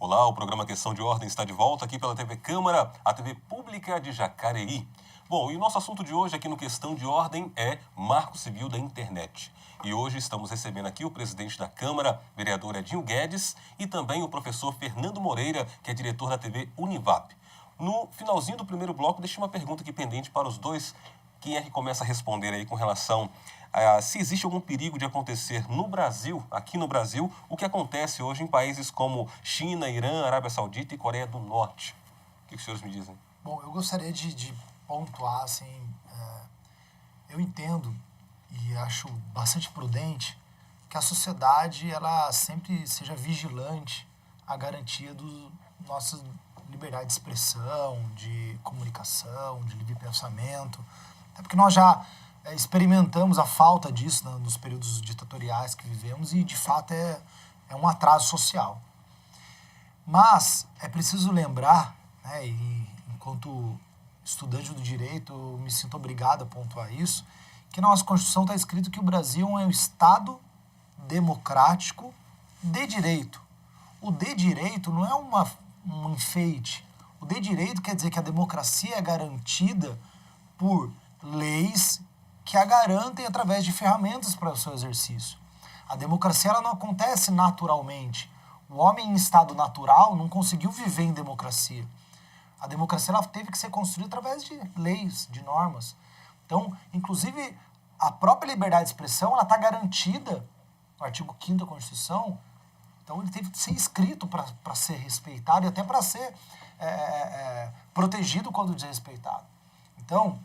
Olá, o programa Questão de Ordem está de volta aqui pela TV Câmara, a TV pública de Jacareí. Bom, e o nosso assunto de hoje aqui no Questão de Ordem é Marco Civil da Internet. E hoje estamos recebendo aqui o presidente da Câmara, vereador Edinho Guedes, e também o professor Fernando Moreira, que é diretor da TV Univap. No finalzinho do primeiro bloco, deixei uma pergunta aqui pendente para os dois. Quem é que começa a responder aí com relação a se existe algum perigo de acontecer no Brasil, aqui no Brasil, o que acontece hoje em países como China, Irã, Arábia Saudita e Coreia do Norte? O que os senhores me dizem? Bom, eu gostaria de pontuar, assim, eu entendo e acho bastante prudente que a sociedade, ela sempre seja vigilante à garantia da nossa liberdade de expressão, de comunicação, de livre pensamento, até porque nós já experimentamos a falta disso, né, nos períodos ditatoriais que vivemos e, de fato, é um atraso social. Mas é preciso lembrar, né, e enquanto estudante do direito, eu me sinto obrigado a pontuar isso, que na nossa Constituição está escrito que o Brasil é um Estado democrático de direito. O de direito não é um enfeite. O de direito quer dizer que a democracia é garantida por leis que a garantem através de ferramentas para o seu exercício. A democracia ela não acontece naturalmente. O homem em estado natural não conseguiu viver em democracia. A democracia ela teve que ser construída através de leis, de normas. Então, inclusive, a própria liberdade de expressão ela está garantida no artigo 5º da Constituição. Então, ele teve que ser escrito para ser respeitado e até para ser protegido quando desrespeitado. Então,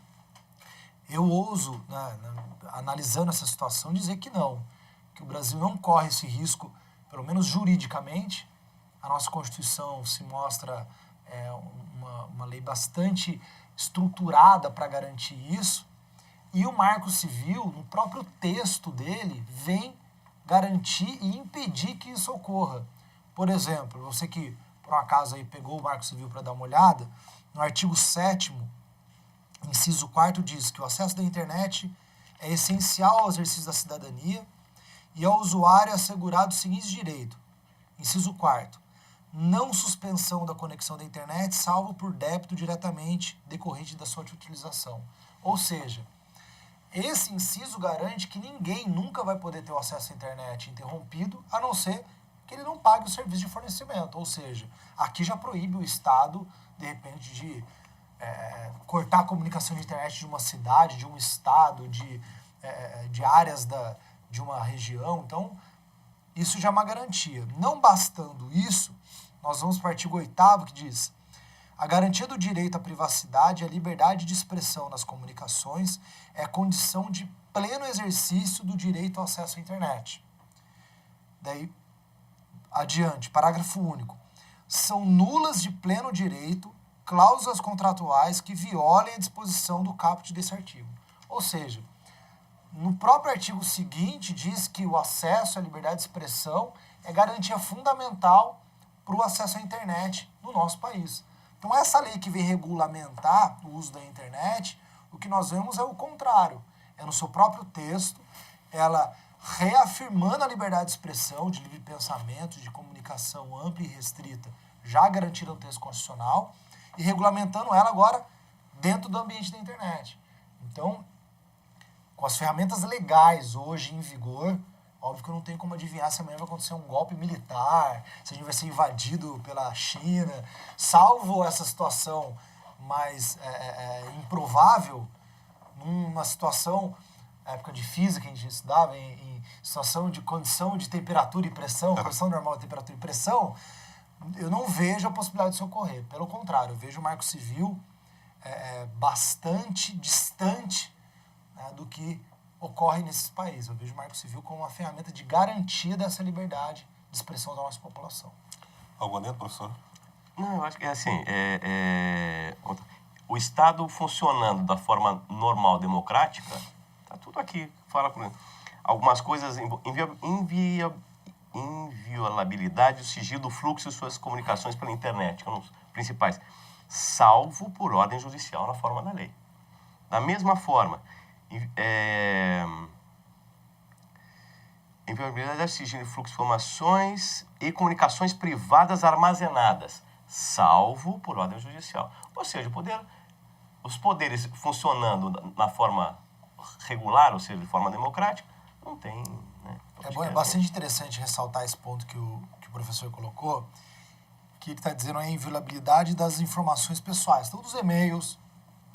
eu ouso, né, analisando essa situação, dizer que não, que o Brasil não corre esse risco, pelo menos juridicamente. A nossa Constituição se mostra uma lei bastante estruturada para garantir isso, e o Marco Civil, no próprio texto dele, vem garantir e impedir que isso ocorra. Por exemplo, você que, por um acaso, aí pegou o Marco Civil para dar uma olhada, no artigo 7º, inciso 4º, diz que o acesso da internet é essencial ao exercício da cidadania e ao usuário é assegurado os seguintes direitos. Inciso 4º, não suspensão da conexão da internet, salvo por débito diretamente decorrente da sua utilização. Ou seja, esse inciso garante que ninguém nunca vai poder ter o acesso à internet interrompido, a não ser que ele não pague o serviço de fornecimento. Ou seja, aqui já proíbe o Estado, de repente, de cortar a comunicação de internet de uma cidade, de um estado, de áreas de uma região. Então, isso já é uma garantia. Não bastando isso, nós vamos para o artigo 8º, que diz: a garantia do direito à privacidade e à liberdade de expressão nas comunicações é condição de pleno exercício do direito ao acesso à internet. Daí, adiante, parágrafo único. São nulas de pleno direito cláusulas contratuais que violem a disposição do caput desse artigo. Ou seja, no próprio artigo seguinte diz que o acesso à liberdade de expressão é garantia fundamental para o acesso à internet no nosso país. Então, essa lei que vem regulamentar o uso da internet, o que nós vemos é o contrário. É no seu próprio texto, ela reafirmando a liberdade de expressão, de livre pensamento, de comunicação ampla e restrita, já garantida no texto constitucional, e regulamentando ela agora dentro do ambiente da internet. Então, com as ferramentas legais hoje em vigor, óbvio que eu não tenho como adivinhar se amanhã vai acontecer um golpe militar, se a gente vai ser invadido pela China, salvo essa situação mais improvável, numa situação, na época de física que a gente estudava, em situação de condição de temperatura e pressão, condição normal de temperatura e pressão, eu não vejo a possibilidade disso ocorrer. Pelo contrário, eu vejo o Marco Civil bastante distante, né, do que ocorre nesses países. Eu vejo o Marco Civil como uma ferramenta de garantia dessa liberdade de expressão da nossa população. Algo adentro, professor? Não, eu acho que é assim, o Estado funcionando da forma normal, democrática, tá tudo aqui, fala com algumas coisas, inviolabilidade, o sigilo do fluxo e suas comunicações pela internet, que são os principais, salvo por ordem judicial na forma da lei. Da mesma forma, inviolabilidade do sigilo de fluxo de informações e comunicações privadas armazenadas, salvo por ordem judicial. Ou seja, os poderes funcionando na forma regular, ou seja, de forma democrática, não tem... Né, é bastante interessante ressaltar esse ponto que o professor colocou, que ele está dizendo a inviolabilidade das informações pessoais, então dos e-mails,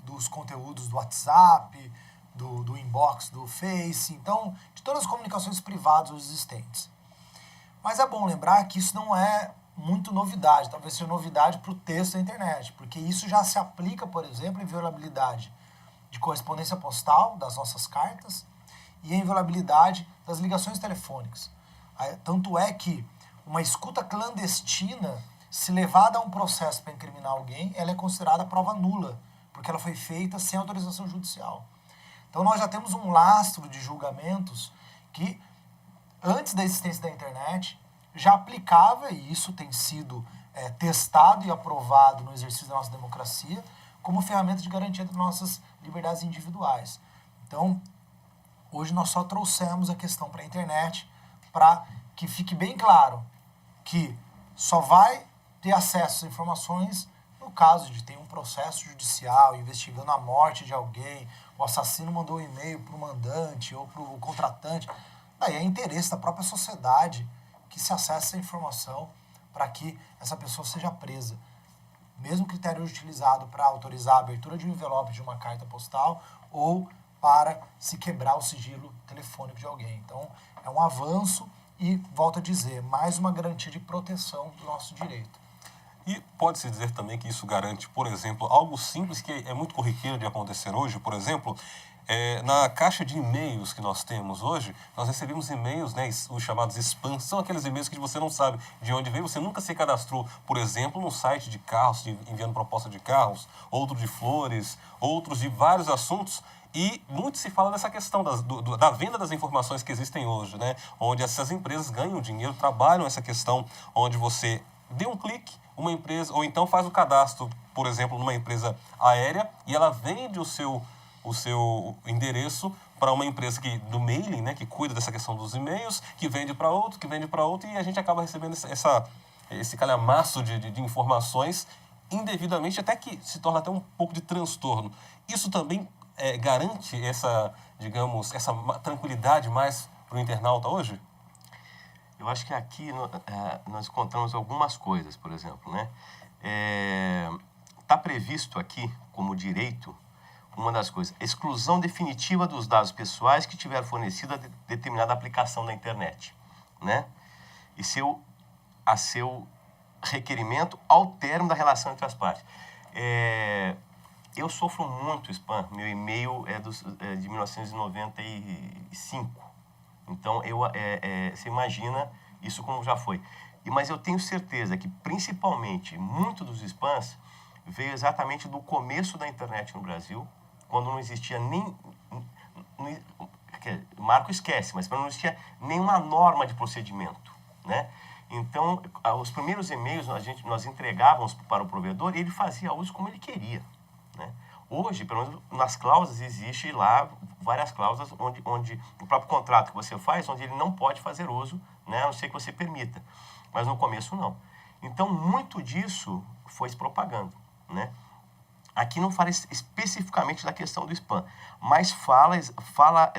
dos conteúdos do WhatsApp, do inbox, do Face, então, de todas as comunicações privadas existentes. Mas é bom lembrar que isso não é muito novidade, talvez seja novidade para o texto da internet, porque isso já se aplica, por exemplo, em inviolabilidade de correspondência postal, das nossas cartas, e a inviolabilidade das ligações telefônicas. Tanto é que uma escuta clandestina, se levada a um processo para incriminar alguém, ela é considerada prova nula, porque ela foi feita sem autorização judicial. Então nós já temos um lastro de julgamentos que, antes da existência da internet, já aplicava, e isso tem sido testado e aprovado no exercício da nossa democracia, como ferramenta de garantia das nossas liberdades individuais. Então, hoje nós só trouxemos a questão para a internet para que fique bem claro que só vai ter acesso às informações no caso de ter um processo judicial investigando a morte de alguém, o assassino mandou um e-mail para o mandante ou para o contratante. Daí é interesse da própria sociedade que se acesse essa informação para que essa pessoa seja presa. Mesmo critério utilizado para autorizar a abertura de um envelope de uma carta postal ou para se quebrar o sigilo telefônico de alguém. Então, é um avanço e, volto a dizer, mais uma garantia de proteção do nosso direito. E pode-se dizer também que isso garante, por exemplo, algo simples que é muito corriqueiro de acontecer hoje, por exemplo, na caixa de e-mails que nós temos hoje, nós recebemos e-mails, né, os chamados spam, são aqueles e-mails que você não sabe de onde veio, você nunca se cadastrou, por exemplo, num site de carros, enviando proposta de carros, outro de flores, outros de vários assuntos, e muito se fala dessa questão da venda das informações que existem hoje, né, onde essas empresas ganham dinheiro, trabalham essa questão, onde você dê um clique, uma empresa, ou então faz o cadastro, por exemplo, numa empresa aérea, e ela vende o seu endereço para uma empresa do mailing, né, que cuida dessa questão dos e-mails, que vende para outro, e a gente acaba recebendo esse calhamaço de informações indevidamente, até que se torna até um pouco de transtorno. Isso também garante essa tranquilidade mais para o internauta hoje? Eu acho que aqui nós encontramos algumas coisas, por exemplo, né? Está previsto aqui, como direito, uma das coisas, exclusão definitiva dos dados pessoais que tiver fornecido a determinada aplicação da internet, né? E a seu requerimento ao término da relação entre as partes. Eu sofro muito spam, meu e-mail é de 1995. Então, você imagina isso como já foi. Mas eu tenho certeza que, principalmente, muito dos spams veio exatamente do começo da internet no Brasil, quando não existia nem... Marco esquece, mas quando não existia nenhuma norma de procedimento, né? Então, os primeiros e-mails nós entregávamos para o provedor e ele fazia uso como ele queria, né? Hoje, pelo menos nas cláusulas, existe lá várias cláusulas onde o próprio contrato que você faz, onde ele não pode fazer uso, né, a não ser que você permita. Mas no começo, não. Então, muito disso foi se propagando, né? Aqui não fala especificamente da questão do spam, mas fala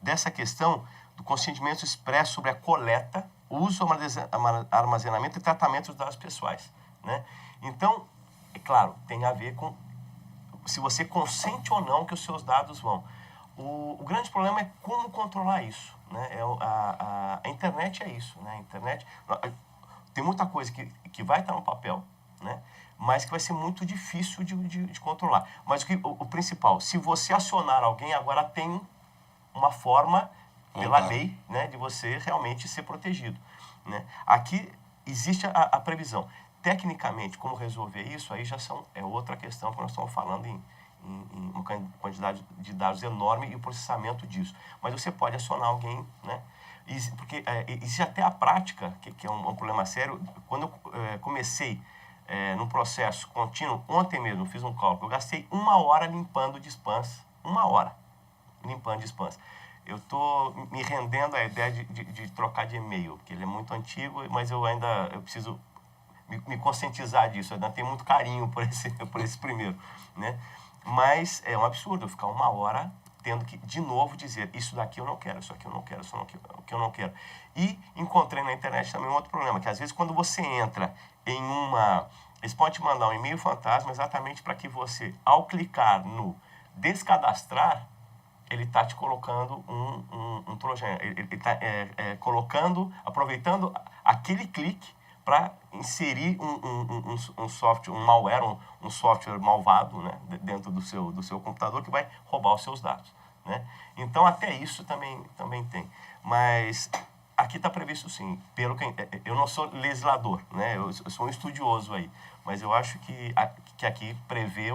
dessa questão do consentimento expresso sobre a coleta, uso, armazenamento e tratamento dos dados pessoais, né? Então, é claro, tem a ver com se você consente ou não que os seus dados vão. O grande problema é como controlar isso, né? A internet é isso, né? A internet tem muita coisa que vai estar no papel, né? Mas que vai ser muito difícil de controlar. Mas o principal, se você acionar alguém, agora tem uma forma, pela lei, né, de você realmente ser protegido, né? Aqui existe a previsão. Tecnicamente, como resolver isso, aí já é outra questão, que nós estamos falando em uma quantidade de dados enorme e o processamento disso. Mas você pode acionar alguém, né? Porque existe até a prática, que é um problema sério. Quando eu comecei num processo contínuo, ontem mesmo fiz um cálculo, eu gastei 1 hora limpando de spams, 1 hora limpando de spams. eu estou me rendendo à ideia de trocar de e-mail, porque ele é muito antigo, mas eu preciso me conscientizar disso. Eu ainda tenho muito carinho por esse primeiro, né? Mas é um absurdo eu ficar 1 hora tendo que, de novo, dizer isso daqui eu não quero, isso aqui eu não quero, isso aqui eu não quero. E encontrei na internet também um outro problema, que às vezes quando você entra em uma... Eles podem te mandar um e-mail fantasma exatamente para que você, ao clicar no descadastrar, ele está te colocando um trojano. Ele está aproveitando aquele clique para inserir um software, um malware, um software malvado, né, dentro do seu computador que vai roubar os seus dados, né? Então, até isso também tem. Mas aqui está previsto, sim. Eu não sou legislador, né? Eu sou um estudioso aí. Mas eu acho que aqui prevê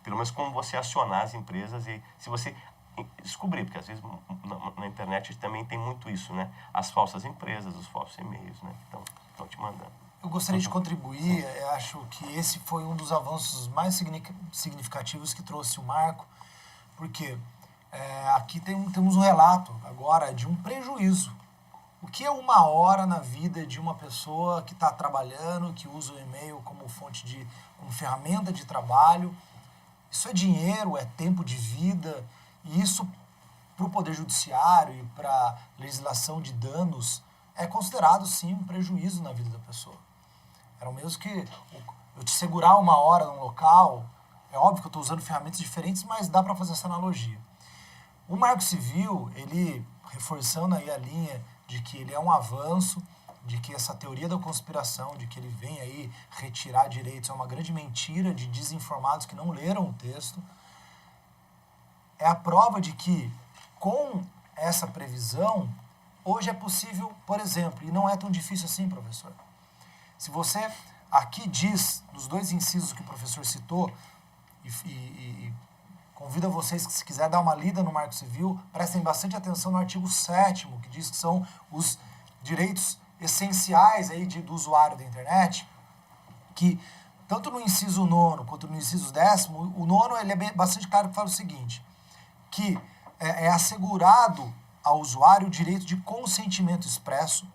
pelo menos como você acionar as empresas e se você descobrir, porque às vezes na internet também tem muito isso, né? As falsas empresas, os falsos e-mails, né? Então, estão te mandando. Eu gostaria de contribuir, eu acho que esse foi um dos avanços mais significativos que trouxe o Marco, porque aqui temos um relato agora de um prejuízo. O que é 1 hora na vida de uma pessoa que está trabalhando, que usa o e-mail como como ferramenta de trabalho? Isso é dinheiro, é tempo de vida, e isso para o Poder Judiciário e para a legislação de danos é considerado, sim, um prejuízo na vida da pessoa. Era o mesmo que eu te segurar 1 hora num local, é óbvio que eu estou usando ferramentas diferentes, mas dá para fazer essa analogia. O Marco Civil, ele, reforçando aí a linha de que ele é um avanço, de que essa teoria da conspiração, de que ele vem aí retirar direitos, é uma grande mentira de desinformados que não leram o texto, é a prova de que, com essa previsão, hoje é possível, por exemplo, e não é tão difícil assim, professor. Se você aqui diz, nos 2 incisos que o professor citou, e convido a vocês que, se quiser dar uma lida no Marco Civil, prestem bastante atenção no artigo 7º, que diz que são os direitos essenciais aí do usuário da internet, que tanto no inciso 9º quanto no inciso 10º, o 9º ele é bastante claro, que fala o seguinte, que é assegurado ao usuário o direito de consentimento expresso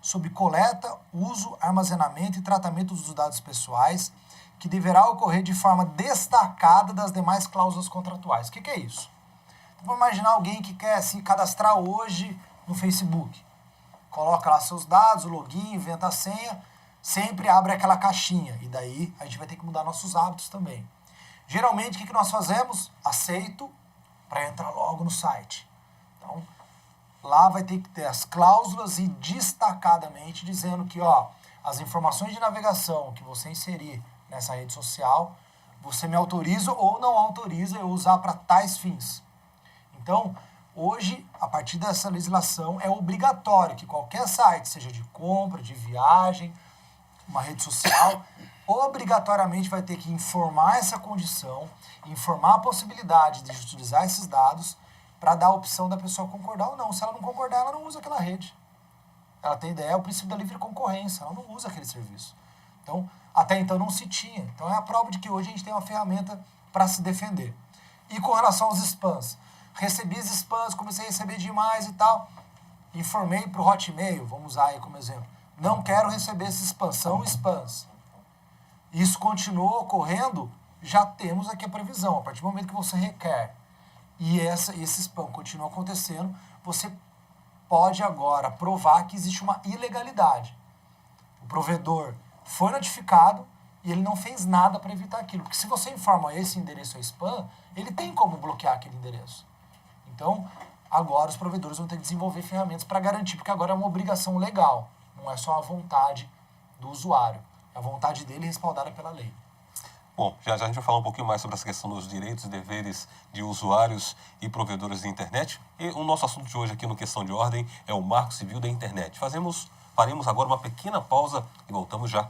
sobre coleta, uso, armazenamento e tratamento dos dados pessoais, que deverá ocorrer de forma destacada das demais cláusulas contratuais. O que é isso? Então, vamos imaginar alguém que quer se cadastrar hoje no Facebook. Coloca lá seus dados, o login, inventa a senha, sempre abre aquela caixinha. E daí a gente vai ter que mudar nossos hábitos também. Geralmente, o que nós fazemos? Aceito para entrar logo no site. Então, lá vai ter que ter as cláusulas e destacadamente dizendo que as informações de navegação que você inserir nessa rede social, você me autoriza ou não autoriza eu usar para tais fins. Então, hoje, a partir dessa legislação, é obrigatório que qualquer site, seja de compra, de viagem, uma rede social, obrigatoriamente vai ter que informar essa condição, informar a possibilidade de utilizar esses dados para dar a opção da pessoa concordar ou não. Se ela não concordar, ela não usa aquela rede. Ela tem ideia, é o princípio da livre concorrência, ela não usa aquele serviço. Então, até então não se tinha. Então é a prova de que hoje a gente tem uma ferramenta para se defender. E com relação aos spams, recebi os spams, comecei a receber demais e tal, informei para o Hotmail, vamos usar aí como exemplo, não quero receber esses spams, são spams. Isso continua ocorrendo, já temos aqui a previsão. A partir do momento que você requer e esse spam continua acontecendo, você pode agora provar que existe uma ilegalidade. O provedor foi notificado e ele não fez nada para evitar aquilo. Porque se você informa esse endereço é spam, ele tem como bloquear aquele endereço. Então, agora os provedores vão ter que desenvolver ferramentas para garantir, porque agora é uma obrigação legal, não é só a vontade do usuário. É a vontade dele respaldada pela lei. Bom, já a gente vai falar um pouquinho mais sobre essa questão dos direitos e deveres de usuários e provedores de internet. E o nosso assunto de hoje aqui no Questão de Ordem é o Marco Civil da Internet. Faremos agora uma pequena pausa e voltamos já.